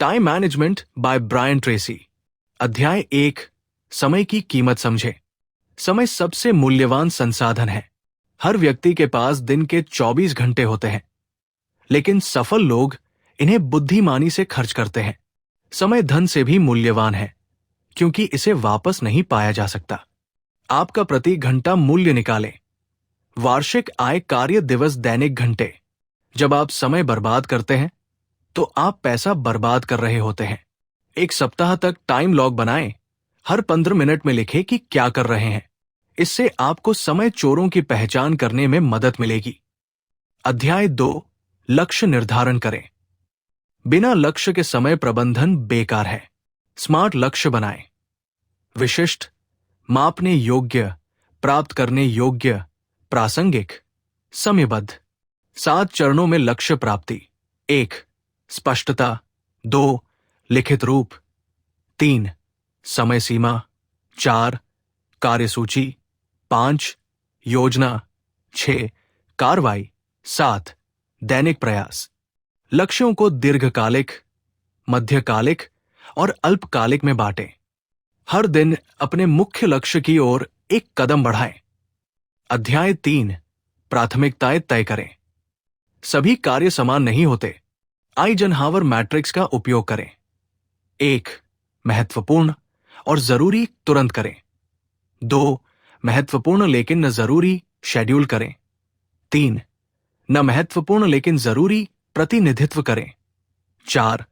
Time management by Brian Tracy. अध्याय 1, समय की कीमत समझे। समय सबसे मूल्यवान संसाधन है। हर व्यक्ति के पास दिन के 24 घंटे होते हैं, लेकिन सफल लोग इन्हें बुद्धिमानी से खर्च करते हैं। समय धन से भी मूल्यवान है, क्योंकि इसे वापस नहीं पाया जा सकता। आपका प्रति घंटा मूल्य निकालें। वार्षिक आय कार्य दिवस दैनिक घंटे। जब आप समय बर्बाद करते हैं तो आप पैसा बर्बाद कर रहे होते हैं। एक सप्ताह तक टाइम लॉग बनाएं। हर 15 मिनट में लिखें कि क्या कर रहे हैं। इससे आपको समय चोरों की पहचान करने में मदद मिलेगी। अध्याय 2, लक्ष्य निर्धारण करें। बिना लक्ष्य के समय प्रबंधन बेकार है। स्मार्ट लक्ष्य बनाएं। विशिष्ट, मापने योग्य, प्राप्त करने योग्य, प्रासंगिक, समयबद्ध। 7 चरणों में लक्ष्य प्राप्ति। 1, स्पष्टता। 2, लिखित रूप। 3, समय सीमा। 4, कार्यसूची। 5, योजना। 6, कार्रवाई। 7, दैनिक प्रयास। लक्ष्यों को दीर्घकालिक, मध्यकालिक और अल्पकालिक में बांटें। हर दिन अपने मुख्य लक्ष्य की ओर एक कदम बढ़ाएं। अध्याय 3, प्राथमिकताएं तय करें। सभी कार्य समान नहीं होते। आइजनहावर मैट्रिक्स का उपयोग करें। 1, महत्वपूर्ण और जरूरी तुरंत करें। 2, महत्वपूर्ण लेकिन न जरूरी शेड्यूल करें। 3, न महत्वपूर्ण लेकिन जरूरी प्रतिनिधित्व करें। 4,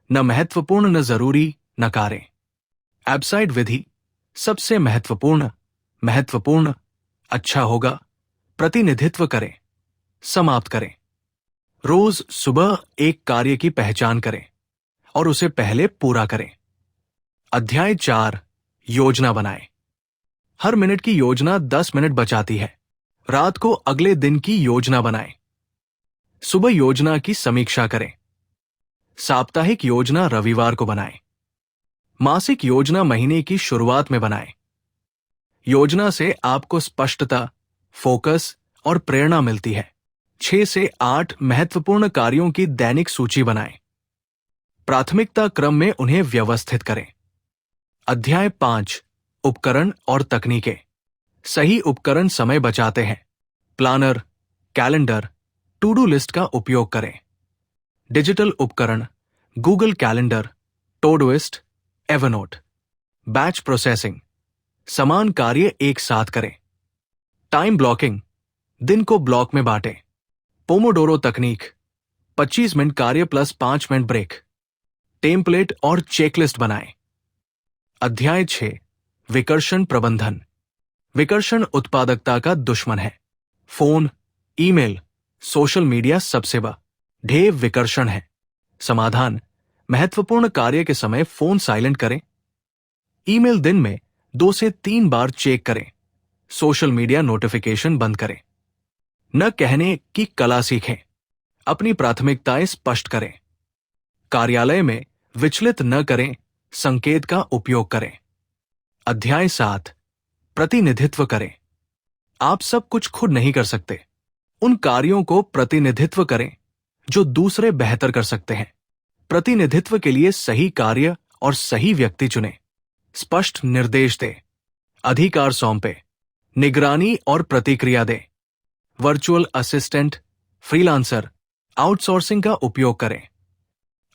न महत्वपूर्ण न जरूरी नकारें। एब्साइड विधि। सबसे महत्वपूर्ण, अच्छा होगा, प्रतिनिधित्व करें, समाप्त करें। रोज सुबह एक कार्य की पहचान करें और उसे पहले पूरा करें। अध्याय 4, योजना बनाएं। हर मिनट की योजना 10 मिनट बचाती है। रात को अगले दिन की योजना बनाएं। सुबह योजना की समीक्षा करें। साप्ताहिक योजना रविवार को बनाएं। मासिक योजना महीने की शुरुआत में बनाएं। योजना से आपको स्पष्टता, फोकस और प्रेरणा मिलती है। 6 से 8 महत्वपूर्ण कार्यों की दैनिक सूची बनाएं। प्राथमिकता क्रम में उन्हें व्यवस्थित करें। अध्याय 5, उपकरण और तकनीकें। सही उपकरण समय बचाते हैं। Planner, calendar, to do list का उपयोग करें। डिजिटल उपकरण, Google calendar, Todoist, Evernote. Batch processing, समान कार्य एक साथ करें। टाइम ब्लॉकिंग, दिन को ब्लॉक में बांटें। पोमोडोरो तकनीक, 25 मिनट कार्य प्लस 5 मिनट ब्रेक। टेम्पलेट और चेकलिस्ट बनाएं। अध्याय 6, विकर्षण प्रबंधन। विकर्षण उत्पादकता का दुश्मन है। फोन, ईमेल, सोशल मीडिया सबसे ढेर विकर्षण है। समाधान, महत्वपूर्ण कार्य के समय फोन साइलेंट करें। ईमेल दिन में 2 से 3 बार चेक करें। सोशल मीडिया नोटिफिकेशन बंद करें। न कहने की कला सीखें। अपनी प्राथमिकताएं स्पष्ट करें। कार्यालय में विचलित न करें, संकेत का उपयोग करें। अध्याय 7, प्रतिनिधित्व करें। आप सब कुछ खुद नहीं कर सकते। उन कार्यों को प्रतिनिधित्व करें जो दूसरे बेहतर कर सकते हैं। प्रतिनिधित्व के लिए सही कार्य और सही व्यक्ति चुनें। स्पष्ट निर्देश दें। अधिकार सौंपे। निगरानी और प्रतिक्रिया दें। वर्चुअल असिस्टेंट, फ्रीलांसर, आउटसोर्सिंग का उपयोग करें।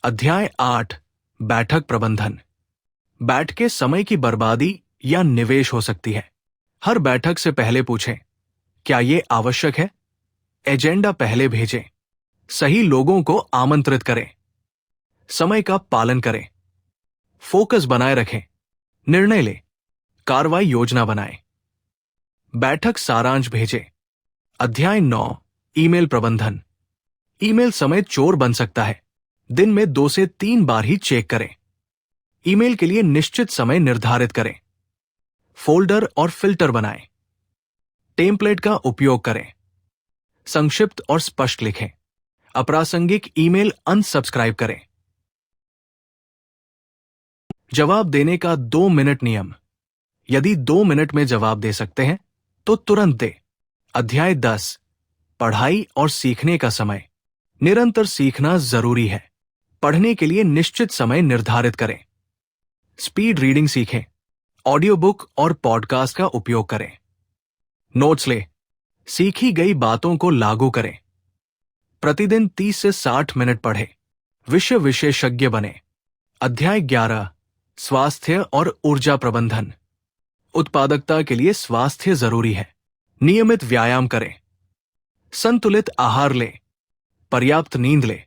अध्याय 8, बैठक प्रबंधन। बैठकें समय की बर्बादी या निवेश हो सकती है। हर बैठक से पहले पूछें, क्या यह आवश्यक है? एजेंडा पहले भेजें। सही लोगों को आमंत्रित करें। समय का पालन करें। फोकस बनाए रखें। निर्णय लें। कार्रवाई योजना बनाएं। बैठक सारांश भेजें। अध्याय 9, ईमेल प्रबंधन। ईमेल समय चोर बन सकता है। दिन में 2 से 3 बार ही चेक करें। ईमेल के लिए निश्चित समय निर्धारित करें। फोल्डर और फिल्टर बनाएं। टेम्पलेट का उपयोग करें। संक्षिप्त और स्पष्ट लिखें। अप्रासंगिक ईमेल अनसब्सक्राइब करें। जवाब देने का 2 मिनट नियम। यदि 2 मिनट में जवाब दे सकते हैं तो तुरंत दें। अध्याय 10, पढ़ाई और सीखने का समय। निरंतर सीखना जरूरी है। पढ़ने के लिए निश्चित समय निर्धारित करें। स्पीड रीडिंग सीखें। ऑडियो बुक और पॉडकास्ट का उपयोग करें। नोट्स ले। सीखी गई बातों को लागू करें। प्रतिदिन 30 से 60 मिनट पढ़ें। विषय विशेषज्ञ बने। अध्याय 11 स्वास्थ्य और ऊर्जा प्रबंधन। उत्पादकता के लिए स्वास्थ्य जरूरी है। नियमित व्यायाम करें। संतुलित आहार लें। पर्याप्त नींद लें।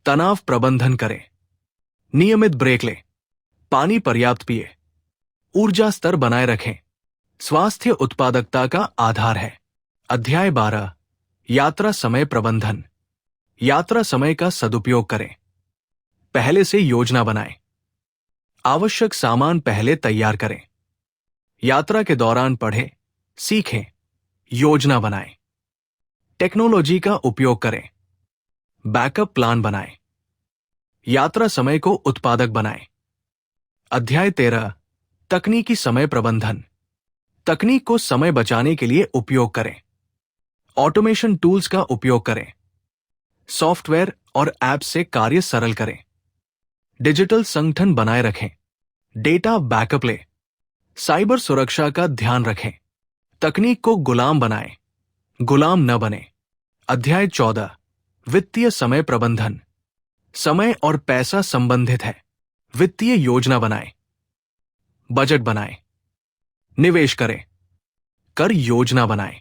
तनाव प्रबंधन करें। नियमित ब्रेक लें। पानी पर्याप्त पिए। ऊर्जा स्तर बनाए रखें। स्वास्थ्य उत्पादकता का आधार है। अध्याय 12 यात्रा समय प्रबंधन। यात्रा समय का सदुपयोग करें। पहले से योजना बनाएं। आवश्यक सामान पहले तैयार करें। यात्रा के दौरान पढ़ें, सीखें, योजना बनाएं। टेक्नोलॉजी का उपयोग करें। बैकअप प्लान बनाएं। यात्रा समय को उत्पादक बनाएं। अध्याय 13 तकनीकी समय प्रबंधन। तकनीक को समय बचाने के लिए उपयोग करें। ऑटोमेशन टूल्स का उपयोग करें। सॉफ्टवेयर और ऐप से कार्य सरल करें। डिजिटल संगठन बनाए रखें। डेटा बैकअप लें। साइबर सुरक्षा का ध्यान रखें। तकनीक को गुलाम बनाएं, गुलाम न बने। अध्याय 14 वित्तीय समय प्रबंधन। समय और पैसा संबंधित है। वित्तीय योजना बनाएं। बजट बनाएं। निवेश करें। कर योजना बनाएं।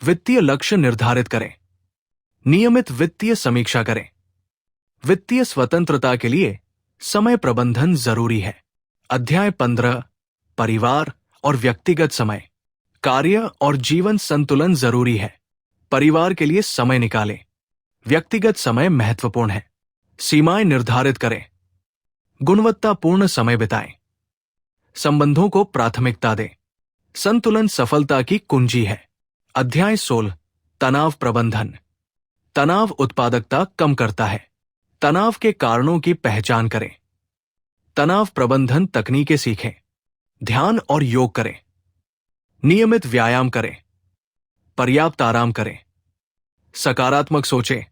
वित्तीय लक्ष्य निर्धारित करें। नियमित वित्तीय समीक्षा करें। वित्तीय स्वतंत्रता के लिए समय प्रबंधन जरूरी है। अध्याय 15 परिवार और व्यक्तिगत समय। कार्य और जीवन संतुलन जरूरी है। परिवार के लिए समय निकालें। व्यक्तिगत समय महत्वपूर्ण है। सीमाएं निर्धारित करें। गुणवत्तापूर्ण समय बिताएं। संबंधों को प्राथमिकता दें। संतुलन सफलता की कुंजी है। अध्याय 16 तनाव प्रबंधन। तनाव उत्पादकता कम करता है। तनाव के कारणों की पहचान करें। तनाव प्रबंधन तकनीकें सीखें। ध्यान और योग करें। नियमित व्यायाम करें। पर्याप्त आराम करें। सकारात्मक सोचें।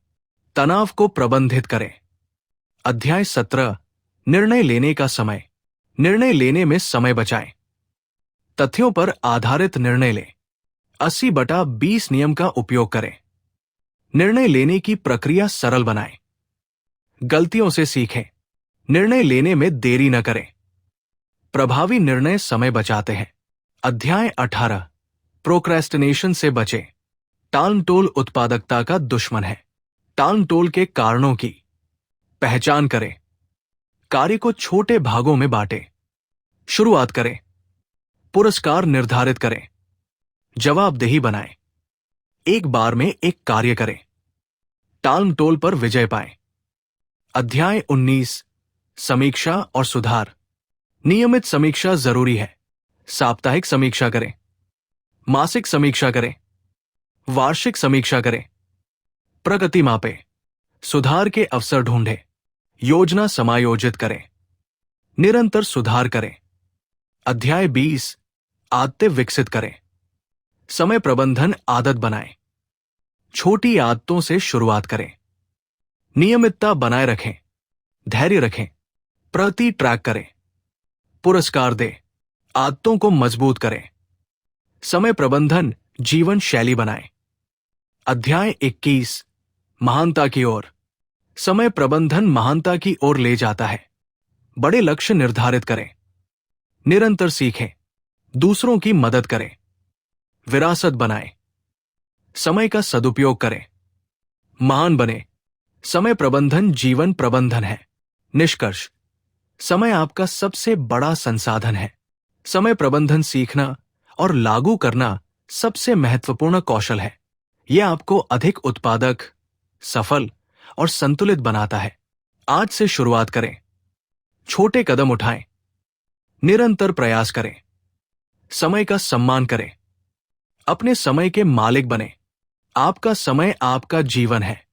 तनाव को प्रबंधित करें। अध्याय 17 निर्णय लेने का समय। निर्णय लेने में समय बचाएं। तथ्यों पर आधारित निर्णय लें। 80/20 नियम का उपयोग करें। निर्णय लेने की प्रक्रिया सरल बनाएं। गलतियों से सीखें। निर्णय लेने में देरी न करें। प्रभावी निर्णय समय बचाते हैं। अध्याय 18 प्रोक्रेस्टिनेशन से बचें। टालमटोल उत्पादकता का दुश्मन है। टालमटोल के कारणों की पहचान करें। कार्य को छोटे भागों में बांटें। शुरुआत करें। पुरस्कार निर्धारित करें। जवाबदेही बनाएं। एक बार में एक कार्य करें। टालमटोल पर विजय पाएं। अध्याय 19 समीक्षा और सुधार। नियमित समीक्षा जरूरी है। साप्ताहिक समीक्षा करें। मासिक समीक्षा करें। वार्षिक समीक्षा करें। प्रगति मापें। सुधार के अवसर ढूंढें। योजना समायोजित करें। निरंतर सुधार करें। अध्याय 20 आदतें विकसित करें। समय प्रबंधन आदत बनाएं। छोटी आदतों से शुरुआत करें। नियमितता बनाए रखें। धैर्य रखें। प्रगति ट्रैक करें। पुरस्कार दें। आदतों को मजबूत करें। समय प्रबंधन जीवन शैली बनाएं। अध्याय 21 महानता की ओर। समय प्रबंधन महानता की ओर ले जाता है। बड़े लक्ष्य निर्धारित करें। निरंतर सीखें। दूसरों की मदद करें। विरासत बनाएं। समय का सदुपयोग करें। महान बने। समय प्रबंधन जीवन प्रबंधन है। निष्कर्ष समय आपका सबसे बड़ा संसाधन है। समय प्रबंधन सीखना और लागू करना सबसे महत्वपूर्ण कौशल है। यह आपको अधिक उत्पादक, सफल और संतुलित बनाता है। आज से शुरुआत करें। छोटे कदम उठाएं। निरंतर प्रयास करें। समय का सम्मान करें। अपने समय के मालिक बने। आपका समय आपका जीवन है।